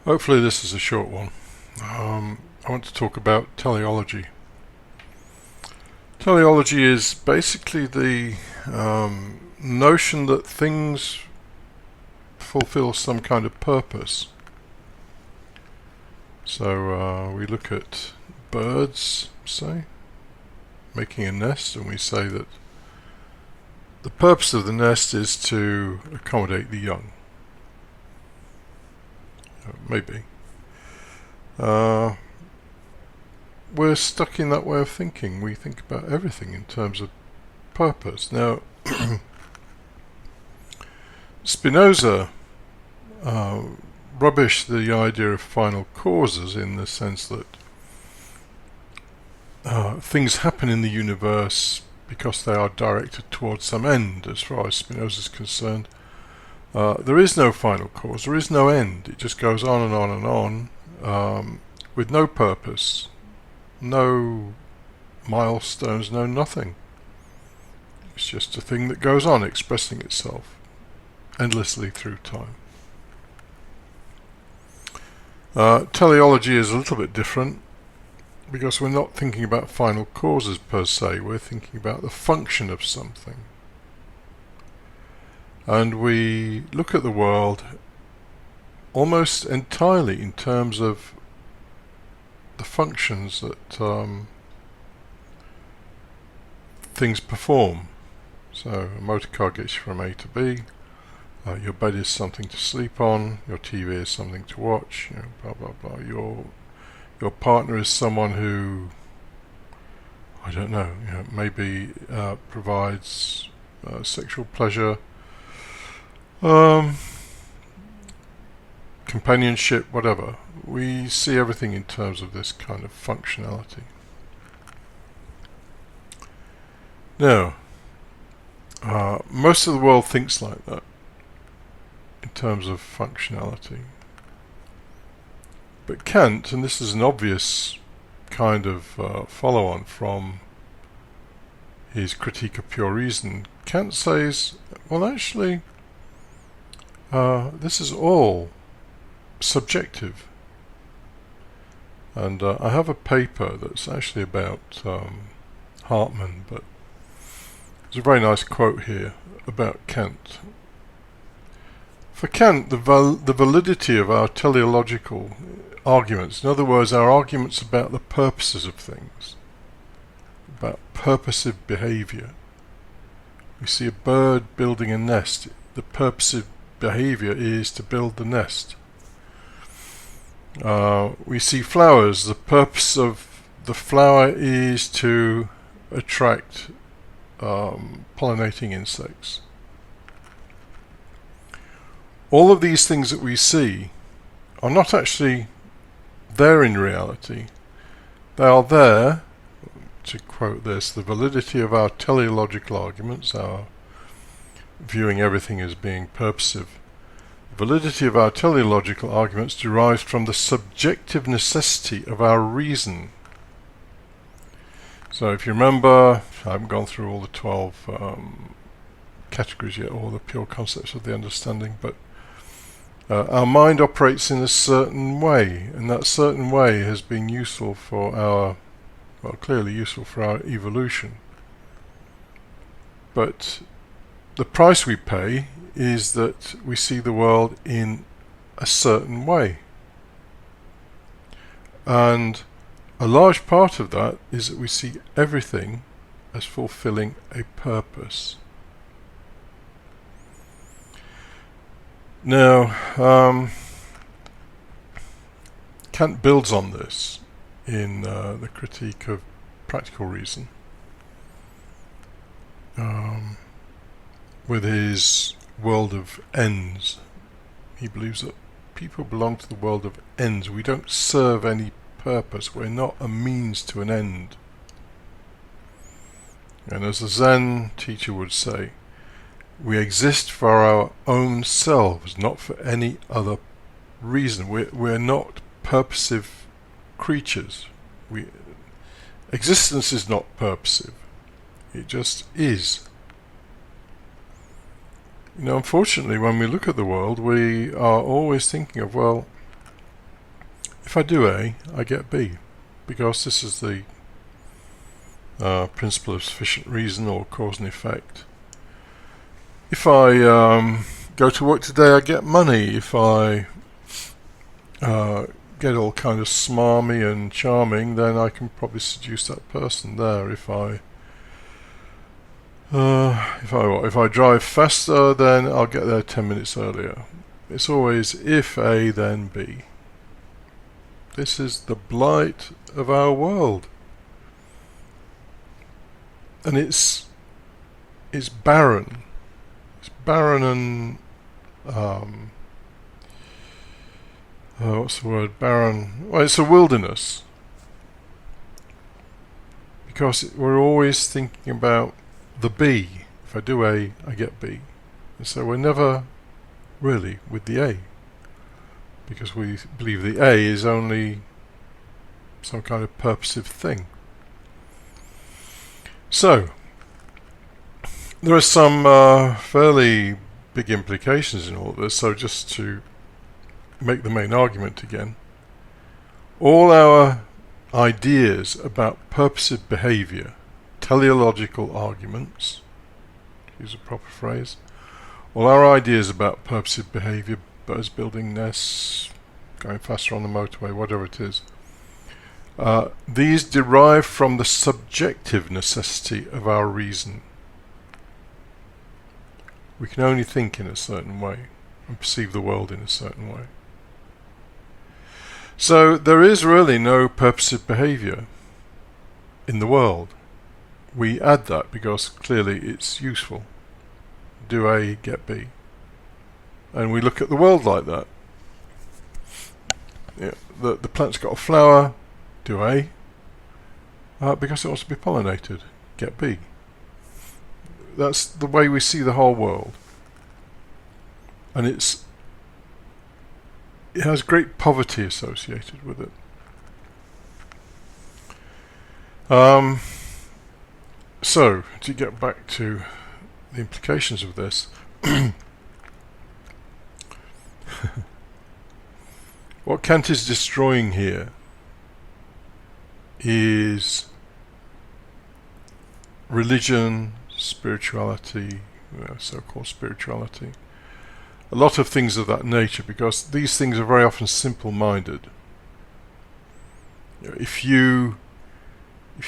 Hopefully this is a short one. I want to talk about teleology. Teleology is basically the notion that things fulfill some kind of purpose. So we look at birds, say, making a nest, and we say that the purpose of the nest is to accommodate the young. Maybe. We're stuck in that way of thinking. We think about everything in terms of purpose. Now, Spinoza rubbished the idea of final causes in the sense that things happen in the universe because they are directed towards some end, as far as Spinoza is concerned. There is no final cause, there is no end. It just goes on and on and on with no purpose, no milestones, no nothing. It's just a thing that goes on, expressing itself endlessly through time. Teleology is a little bit different because we're not thinking about final causes per se, we're thinking about the function of something. And we look at the world almost entirely in terms of the functions that things perform. So a motor car gets you from A to B, your bed is something to sleep on, your TV is something to watch, blah blah blah. Your partner is someone who, I don't know, maybe provides sexual pleasure, companionship, whatever. We see everything in terms of this kind of functionality. Now, most of the world thinks like that in terms of functionality. But Kant, and this is an obvious kind of follow-on from his critique of pure reason, Kant says, well, actually, this is all subjective. And I have a paper that's actually about Hartmann, but there's a very nice quote here about Kant. For Kant, the validity of our teleological arguments, in other words, our arguments about the purposes of things, about purposive behavior. We see a bird building a nest. The purposive behavior is to build the nest. We see flowers. The purpose of the flower is to attract pollinating insects. All of these things that we see are not actually there in reality. They are there, to quote this, the validity of our teleological arguments, our viewing everything as being purposive. The validity of our teleological arguments derives from the subjective necessity of our reason. So if you remember, I haven't gone through all the 12 categories yet, all the pure concepts of the understanding, but our mind operates in a certain way, and that certain way has been useful for our, well, clearly useful for our evolution. But the price we pay is that we see the world in a certain way. And a large part of that is that we see everything as fulfilling a purpose. Now, Kant builds on this in the critique of practical reason, with his world of ends. He believes that people belong to the world of ends. We don't serve any purpose. We're not a means to an end. And as a Zen teacher would say, we exist for our own selves, not for any other reason. We're not purposive creatures. Existence is not purposive. It just is. Unfortunately, when we look at the world, we are always thinking of, well, if I do A, I get B, because this is the principle of sufficient reason, or cause and effect. If I go to work today, I get money. If I get all kind of smarmy and charming, then I can probably seduce that person there. If I drive faster, then I'll get there 10 minutes earlier. It's always if A, then B. This is the blight of our world, and it's barren. It's barren and what's the word? Barren. Well, it's a wilderness, because we're always thinking about the B. If I do A, I get B, and so we're never really with the A, because we believe the A is only some kind of purposive thing. So there are some fairly big implications in all of this. So just to make the main argument again, all our ideas about purposive behavior, teleological arguments, to use a proper phrase, all our ideas about purposive behavior, birds building nests, going faster on the motorway, whatever it is, these derive from the subjective necessity of our reason. We can only think in a certain way and perceive the world in a certain way. So there is really no purposive behavior in the world. We add that because clearly it's useful. Do A, get B. And we look at the world like that. Yeah, the plant's got a flower, do A, because it wants to be pollinated, get B. That's the way we see the whole world. And it has great poverty associated with it. So, to get back to the implications of this, what Kant is destroying here is religion, spirituality, so-called spirituality, a lot of things of that nature, because these things are very often simple-minded. If you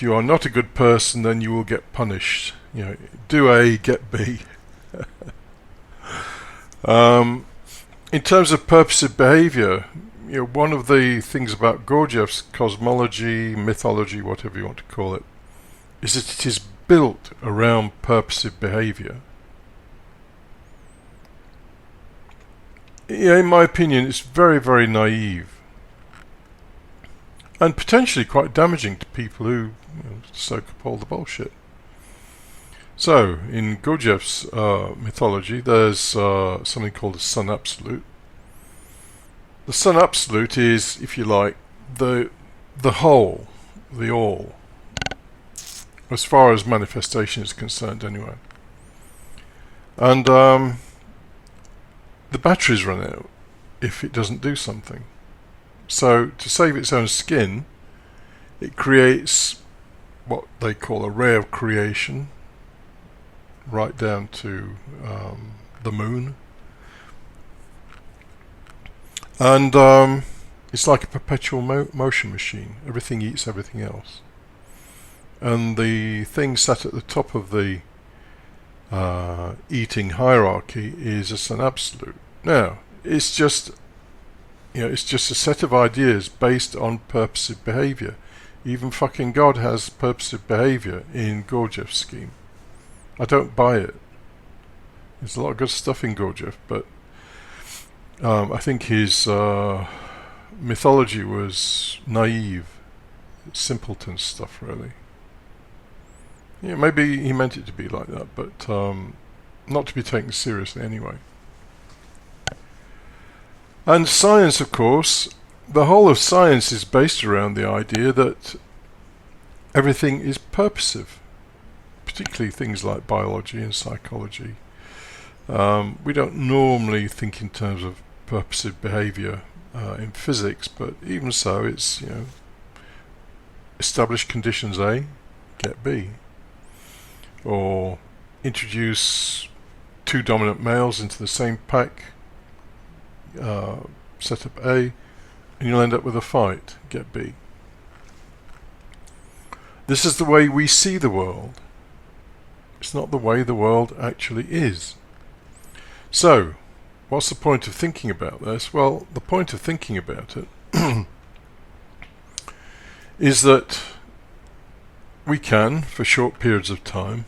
are not a good person, then you will get punished. Do A, get B. In terms of purposive behavior, one of the things about Gurdjieff's cosmology, mythology, whatever you want to call it, is that it is built around purposive behavior. In my opinion, it's very, very naive, and potentially quite damaging to people who soak up all the bullshit. So, in Gurdjieff's mythology, there's something called the Sun Absolute. The Sun Absolute is, if you like, the whole, the all, as far as manifestation is concerned anyway. And the batteries run out if it doesn't do something. So to save its own skin, it creates what they call a ray of creation, right down to the moon. And it's like a perpetual motion machine. Everything eats everything else. And the thing sat at the top of the eating hierarchy is a Sun Absolute. Now, it's just a set of ideas based on purposive behavior. Even fucking God has purposive behavior in Gurdjieff's scheme. I don't buy it. There's a lot of good stuff in Gurdjieff, but I think his mythology was naive, simpleton stuff, really. Maybe he meant it to be like that, but not to be taken seriously anyway. And science, of course, the whole of science is based around the idea that everything is purposive, particularly things like biology and psychology. We don't normally think in terms of purposive behavior in physics, but even so, it's, establish conditions A, get B, or introduce two dominant males into the same pack, set up A, and you'll end up with a fight, get B. This is the way we see the world. It's not the way the world actually is. So, what's the point of thinking about this? Well, the point of thinking about it is that we can, for short periods of time,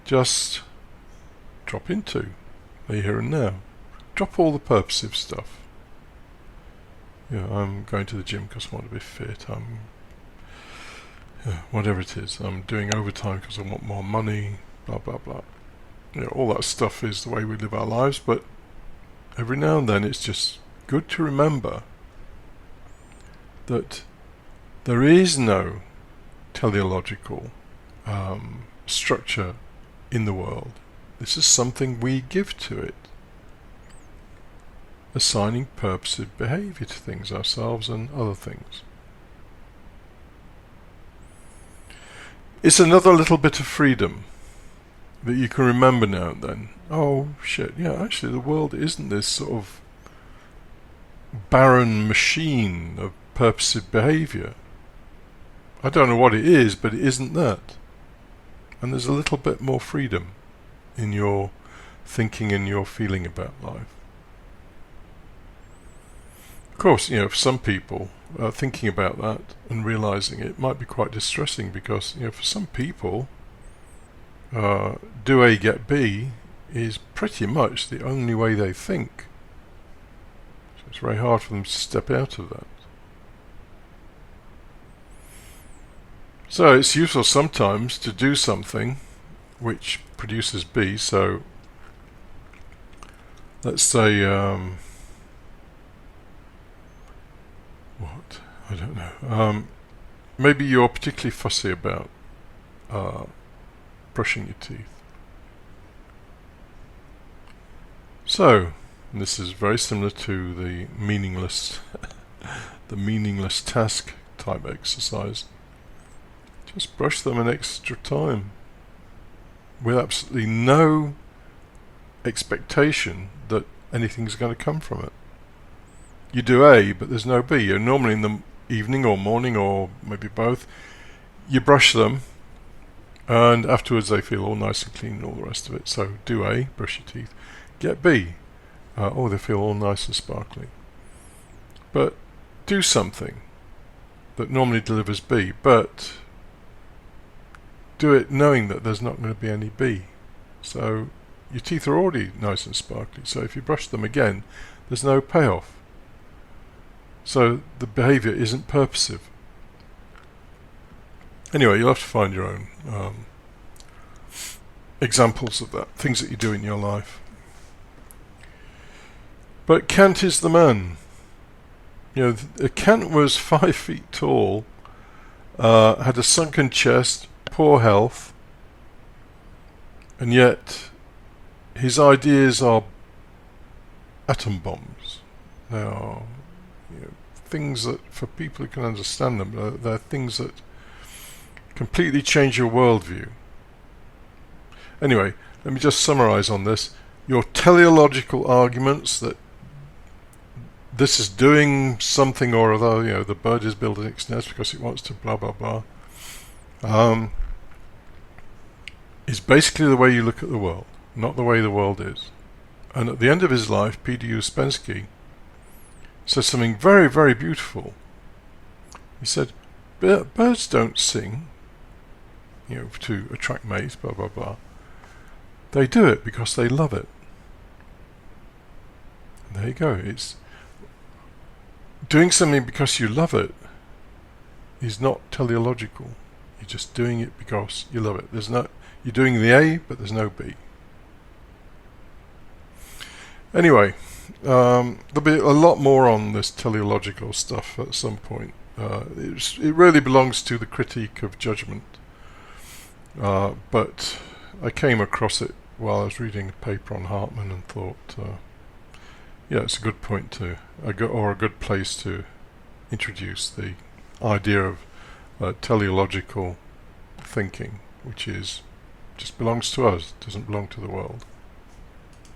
just drop into the here and now. Drop all the purposive stuff. I'm going to the gym because I want to be fit. Whatever it is. I'm doing overtime because I want more money. Blah blah blah. All that stuff is the way we live our lives. But every now and then, it's just good to remember that there is no teleological structure in the world. This is something we give to it, assigning purposive behavior to things, ourselves and other things. It's another little bit of freedom that you can remember now and then. Oh shit, yeah, actually the world isn't this sort of barren machine of purposive behavior. I don't know what it is, but it isn't that. And there's a little bit more freedom in your thinking and your feeling about life. Of course, for some people, thinking about that and realizing it might be quite distressing, because for some people, do A get B is pretty much the only way they think. So it's very hard for them to step out of that. So it's useful sometimes to do something which produces B. So let's say what? I don't know. Maybe you're particularly fussy about brushing your teeth. So, and this is very similar to the meaningless task type exercise. Just brush them an extra time with absolutely no expectation that anything's going to come from it. You do A, but there's no B. Normally in the evening or morning, or maybe both, you brush them, and afterwards they feel all nice and clean and all the rest of it. So do A, brush your teeth. Get B. They feel all nice and sparkly. But do something that normally delivers B, but do it knowing that there's not going to be any B. So your teeth are already nice and sparkly, so if you brush them again, there's no payoff. So the behavior isn't purposive. Anyway, you'll have to find your own examples of that, things that you do in your life. But Kant is the man. Kant was 5 feet tall, had a sunken chest, poor health, and yet his ideas are atom bombs. They are things that, for people who can understand them, they're things that completely change your worldview. Anyway, let me just summarize on this. Your teleological arguments that this is doing something or other, the bird is building its nest because it wants to blah blah blah, is basically the way you look at the world, not the way the world is. And at the end of his life, Peter Uspensky says something very, very beautiful. He said, birds don't sing, to attract mates, blah, blah, blah. They do it because they love it. And there you go. It's doing something because you love it is not teleological. You're just doing it because you love it. You're doing the A, but there's no B. Anyway, there'll be a lot more on this teleological stuff at some point. It really belongs to the critique of judgment. But I came across it while I was reading a paper on Hartman and thought, yeah, it's a good point to, or a good place to introduce the idea of teleological thinking, which is just belongs to us, doesn't belong to the world.